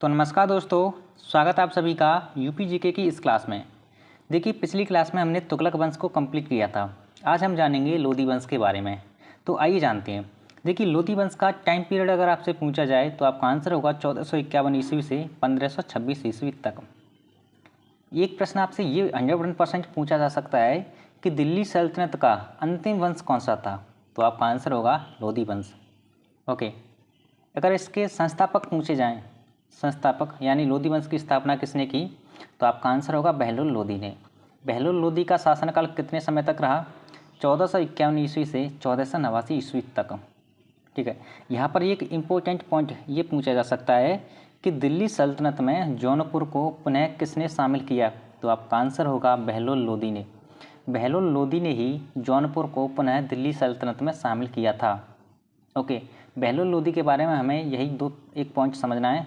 तो नमस्कार दोस्तों, स्वागत है आप सभी का यूपी जीके की इस क्लास में। देखिए, पिछली क्लास में हमने तुगलक वंश को कंप्लीट किया था। आज हम जानेंगे लोधी वंश के बारे में। तो आइए जानते हैं। देखिए, लोधी वंश का टाइम पीरियड अगर आपसे पूछा जाए तो आपका आंसर होगा 1451 ईस्वी से 1526 ईस्वी तक। एक प्रश्न आपसे ये 100% पूछा जा सकता है कि दिल्ली सल्तनत का अंतिम वंश कौन सा था, तो आपका आंसर होगा लोधी वंश। ओके, अगर इसके संस्थापक पूछे जाएं, संस्थापक यानी लोधी वंश की स्थापना किसने की, तो आपका आंसर होगा बहलोल लोधी ने। बहलोल लोधी का शासनकाल कितने समय तक रहा? 1451 ईस्वी से 1489 ईस्वी तक। ठीक है, यहाँ पर एक इम्पोर्टेंट पॉइंट ये पूछा जा सकता है कि दिल्ली सल्तनत में जौनपुर को पुनः किसने शामिल किया, तो आपका आंसर होगा बहलोल लोधी ने। बहलोल लोधी ने ही जौनपुर को पुनः दिल्ली सल्तनत में शामिल किया था। ओके, बहलोल लोधी के बारे में हमें यही एक पॉइंट समझना है।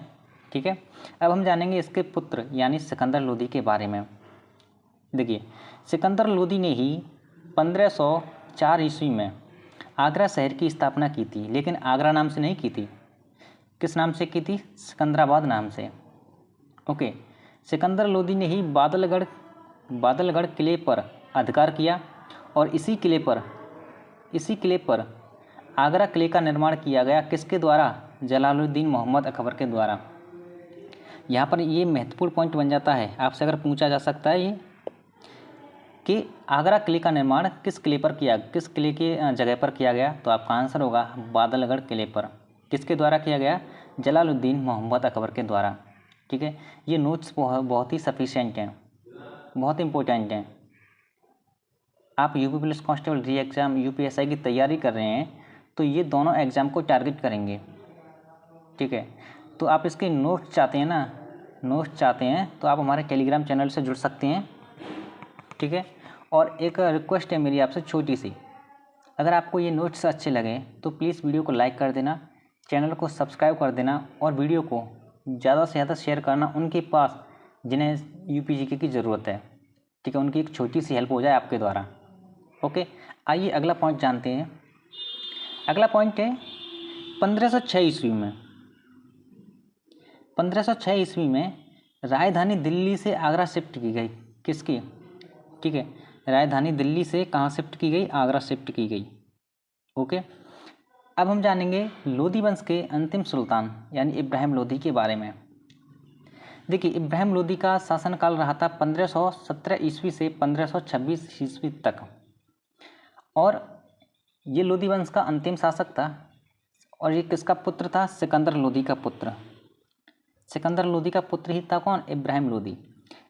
ठीक है, अब हम जानेंगे इसके पुत्र यानी सिकंदर लोधी के बारे में। देखिए, सिकंदर लोधी ने ही 1504 ईस्वी में आगरा शहर की स्थापना की थी, लेकिन आगरा नाम से नहीं की थी। किस नाम से की थी? सिकंदराबाद नाम से। ओके, सिकंदर लोधी ने ही बादलगढ़ किले पर अधिकार किया और इसी किले पर आगरा किले का निर्माण किया गया। किसके द्वारा? जलालुद्दीन मोहम्मद अकबर के द्वारा। यहाँ पर ये महत्वपूर्ण पॉइंट बन जाता है, आपसे अगर पूछा जा सकता है ये कि आगरा किले का निर्माण किस किले के जगह पर किया गया, तो आपका आंसर होगा बादलगढ़ किले पर। किसके द्वारा किया गया? जलालुद्दीन मोहम्मद अकबर के द्वारा। ठीक है, ये नोट्स बहुत ही सफिशिएंट हैं, बहुत इंपॉर्टेंट हैं। आप यूपी पुलिस कांस्टेबल री एग्ज़ाम यूपीएसआई की तैयारी कर रहे हैं तो ये दोनों एग्ज़ाम को टारगेट करेंगे। ठीक है, तो आप इसके नोट्स चाहते हैं तो आप हमारे टेलीग्राम चैनल से जुड़ सकते हैं। ठीक है, और एक रिक्वेस्ट है मेरी आपसे छोटी सी, अगर आपको ये नोट्स अच्छे लगे तो प्लीज़ वीडियो को लाइक कर देना, चैनल को सब्सक्राइब कर देना और वीडियो को ज़्यादा से ज़्यादा शेयर करना उनके पास जिन्हें यूपी जीके की ज़रूरत है। ठीक है, उनकी एक छोटी सी हेल्प हो जाए आपके द्वारा। ओके, आइए अगला पॉइंट जानते हैं। अगला पॉइंट है 1506 ईस्वी में। 1506 ईस्वी में राजधानी दिल्ली से आगरा शिफ्ट की गई। किसकी? ठीक है, राजधानी दिल्ली से कहाँ शिफ्ट की गई? आगरा शिफ्ट की गई। ओके, अब हम जानेंगे लोधी वंश के अंतिम सुल्तान यानी इब्राहिम लोधी के बारे में। देखिए, इब्राहिम लोधी का शासनकाल रहा था 1517 ईस्वी से 1526 ईस्वी तक, और ये लोधी वंश का अंतिम शासक था। और ये किसका पुत्र था? सिकंदर लोधी का पुत्र। सिकंदर लोधी का पुत्र ही था कौन? इब्राहिम लोधी।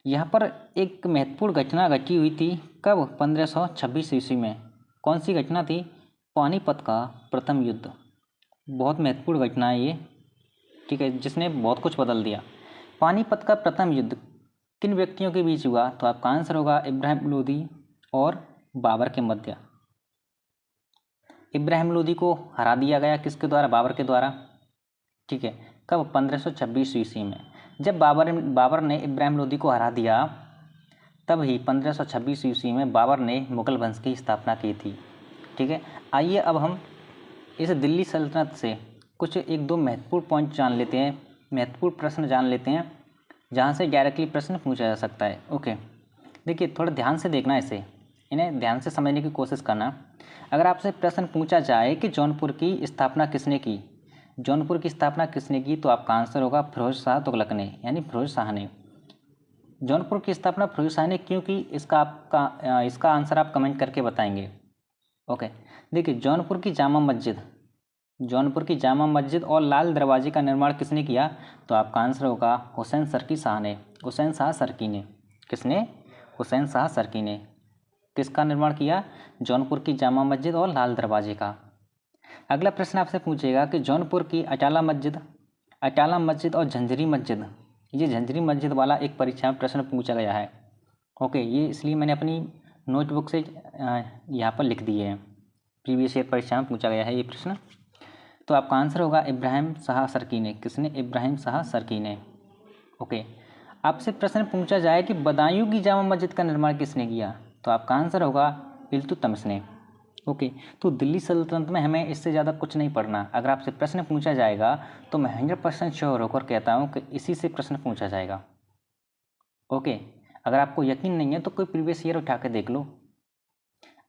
यहाँ पर एक महत्वपूर्ण घटना घटी हुई थी। कब? 1526 ईस्वी में। कौन सी घटना थी? पानीपत का प्रथम युद्ध। बहुत महत्वपूर्ण घटना है ये। ठीक है, जिसने बहुत कुछ बदल दिया। पानीपत का प्रथम युद्ध किन व्यक्तियों के बीच हुआ, तो आपका आंसर होगा इब्राहिम लोधी और बाबर के मध्य। इब्राहिम लोधी को हरा दिया गया किसके द्वारा? बाबर के द्वारा। ठीक है, कब? 1526 ईस्वी में। जब बाबर ने इब्राहिम लोधी को हरा दिया, तब ही 1526 ईस्वी में बाबर ने मुगल वंश की स्थापना की थी। ठीक है, आइए अब हम इस दिल्ली सल्तनत से कुछ एक दो महत्वपूर्ण पॉइंट जान लेते हैं, महत्वपूर्ण प्रश्न जान लेते हैं जहाँ से डायरेक्टली प्रश्न पूछा जा सकता है। ओके, देखिए, थोड़ा ध्यान से देखना, इन्हें ध्यान से समझने की कोशिश करना। अगर आपसे प्रश्न पूछा जाए कि जौनपुर की स्थापना किसने की, तो आपका आंसर होगा फिरोज शाह तुगलक ने, यानी फिरोज शाह ने। जौनपुर की स्थापना फिरोज शाह ने क्यों की, इसका आंसर आप कमेंट करके बताएंगे। ओके, देखिए, जौनपुर की जामा मस्जिद और लाल दरवाजे का निर्माण किसने किया, तो आपका आंसर होगा हुसैन शाह सरकी ने। किसने? हुसैन शाह सरकी ने। किसका निर्माण किया? जौनपुर की जामा मस्जिद और लाल दरवाजे का। अगला प्रश्न आपसे पूछेगा कि जौनपुर की अटाला मस्जिद और झंझरी मस्जिद, ये झंझरी मस्जिद वाला एक परीक्षा में प्रश्न पूछा गया है। ओके, ये इसलिए मैंने अपनी नोटबुक से यहाँ पर लिख दिए हैं, प्रीवियस ईयर परीक्षा में पूछा गया है ये प्रश्न। तो आपका आंसर होगा इब्राहिम शाह सरकी ने। किसने? इब्राहिम शाह सरकी ने। ओके, आपसे प्रश्न पूछा जाए कि बदायूं की जामा मस्जिद का निर्माण किसने किया, तो आपका आंसर होगा इल्तुतमिश ने। ओके, तो दिल्ली सल्तनत में हमें इससे ज़्यादा कुछ नहीं पढ़ना। अगर आपसे प्रश्न पूछा जाएगा तो मैं 100% श्योर होकर कहता हूँ कि इसी से प्रश्न पूछा जाएगा। ओके, अगर आपको यकीन नहीं है तो कोई प्रीवियस ईयर उठा के देख लो।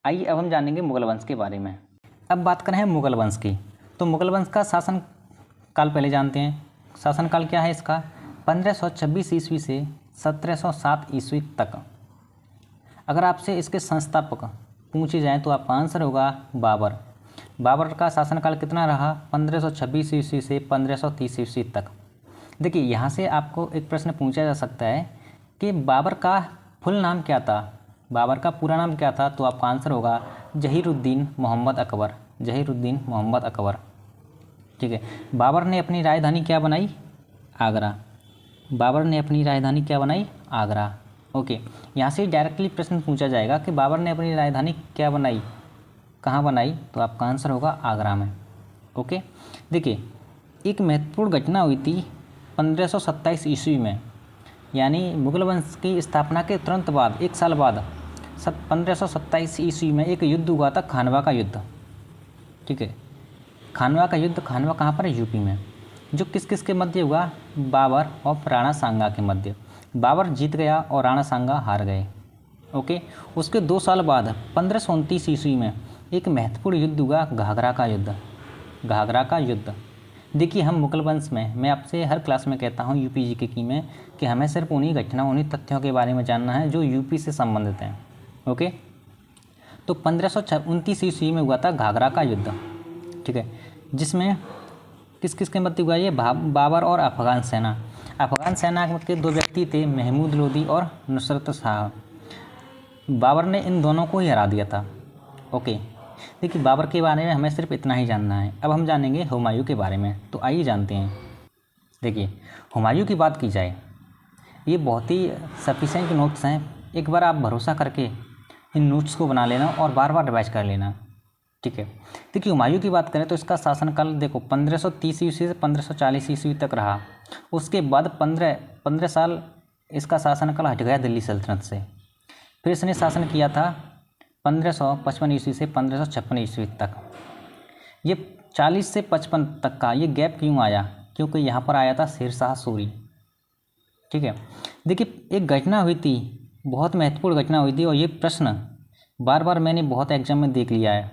आइए अब हम जानेंगे मुगल वंश के बारे में। अब बात करें हम मुगल वंश की, तो मुगल वंश का शासन काल पहले जानते हैं। शासनकाल क्या है इसका? 1526 ईस्वी से 1707 ईस्वी तक। अगर आपसे इसके संस्थापक पूछे जाएं तो आपका आंसर होगा बाबर। बाबर का शासनकाल कितना रहा? 1526 ईस्वी से 1530 ईस्वी तक। देखिए, यहाँ से आपको एक प्रश्न पूछा जा सकता है कि बाबर का फुल नाम क्या था, बाबर का पूरा नाम क्या था? तो आपका आंसर होगा जहीरुद्दीन मोहम्मद अकबर। जहीरुद्दीन मोहम्मद अकबर, ठीक है। बाबर ने अपनी राजधानी क्या बनाई? आगरा। बाबर ने अपनी राजधानी क्या बनाई? आगरा। ओके, यहाँ से डायरेक्टली प्रश्न पूछा जाएगा कि बाबर ने अपनी राजधानी क्या बनाई, कहाँ बनाई? तो आपका आंसर होगा आगरा में। ओके, देखिए, एक महत्वपूर्ण घटना हुई थी 1527 ईस्वी में, यानी मुगल वंश की स्थापना के तुरंत बाद 1 साल बाद 1527 ईस्वी में एक युद्ध हुआ था, खानवा का युद्ध, ठीक है। खानवा का युद्ध, खानवा कहाँ पर है? यूपी में। जो किस किस के मध्य हुआ? बाबर और राणा सांगा के मध्य। बाबर जीत गया और राणा सांगा हार गए। ओके, उसके 2 साल बाद 1529 ईस्वी में एक महत्वपूर्ण युद्ध हुआ, घाघरा का युद्ध। घाघरा का युद्ध। देखिए, हम मुगल वंश में, मैं आपसे हर क्लास में कहता हूँ यूपी जीके की में, कि हमें सिर्फ उन्हीं घटनाओं, उन्हीं तथ्यों के बारे में जानना है जो यूपी से संबंधित हैं। ओके, तो 1529 ईस्वी में हुआ था घाघरा का युद्ध, ठीक है, जिसमें किस किस के मध्य हुआ? ये बाबर और अफगान सेना। अफगान सेना के 2 व्यक्ति थे, महमूद लोदी और नुसरत शाह। बाबर ने इन दोनों को ही हरा दिया था। ओके, देखिए, बाबर के बारे में हमें सिर्फ इतना ही जानना है। अब हम जानेंगे हुमायूं के बारे में, तो आइए जानते हैं। देखिए, हुमायूं की बात की जाए, ये बहुत ही सफिशिएंट नोट्स हैं। एक बार आप भरोसा करके इन नोट्स को बना लेना और बार बार रिवाइज कर लेना, ठीक है। देखिए, हुमायूं की बात करें तो इसका शासनकाल देखो 1530 ईस्वी से 1540 ईस्वी तक रहा। उसके बाद 15 साल इसका शासनकाल हट गया दिल्ली सल्तनत से। फिर इसने शासन किया था 1555 ईस्वी से 1556 ईस्वी तक। ये 40 से 55 तक का ये गैप क्यों आया? क्योंकि यहाँ पर आया था शेर शाह सूरी, ठीक है। देखिए, एक घटना हुई थी, बहुत महत्वपूर्ण घटना हुई थी, और ये प्रश्न बार बार मैंने बहुत एग्जाम में देख लिया है।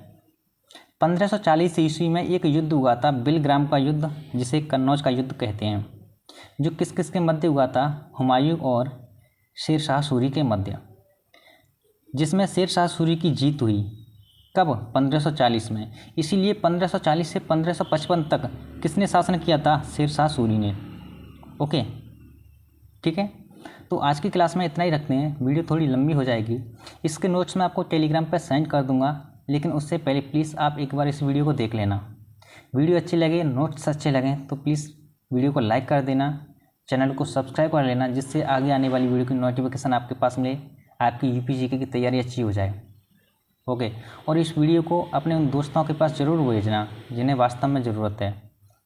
1540 ईस्वी में एक युद्ध हुआ था, बिलग्राम का युद्ध, जिसे कन्नौज का युद्ध कहते हैं, जो किस किस के मध्य हुआ था? हुमायूं और शेर शाह सूरी के मध्य, जिसमें शेर शाह सूरी की जीत हुई। कब? 1540 में। इसीलिए 1540 से 1555 तक किसने शासन किया था? शेर शाह सूरी ने। ओके, ठीक है। तो आज की क्लास में इतना ही रखते हैं, वीडियो थोड़ी लंबी हो जाएगी। इसके नोट्स मैं आपको टेलीग्राम पर सेंड कर दूंगा, लेकिन उससे पहले प्लीज़ आप एक बार इस वीडियो को देख लेना। वीडियो अच्छी लगे, नोट्स अच्छे लगें तो प्लीज़ वीडियो को लाइक कर देना, चैनल को सब्सक्राइब कर लेना, जिससे आगे आने वाली वीडियो की नोटिफिकेशन आपके पास मिले, आपकी यूपी जीके की तैयारी अच्छी हो जाए। ओके, और इस वीडियो को अपने उन दोस्तों के पास ज़रूर भेजना जिन्हें वास्तव में ज़रूरत है,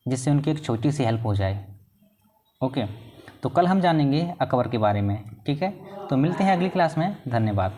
जिससे उनकी एक छोटी सी हेल्प हो जाए। ओके, तो कल हम जानेंगे अकबर के बारे में, ठीक है। तो मिलते हैं अगली क्लास में। धन्यवाद।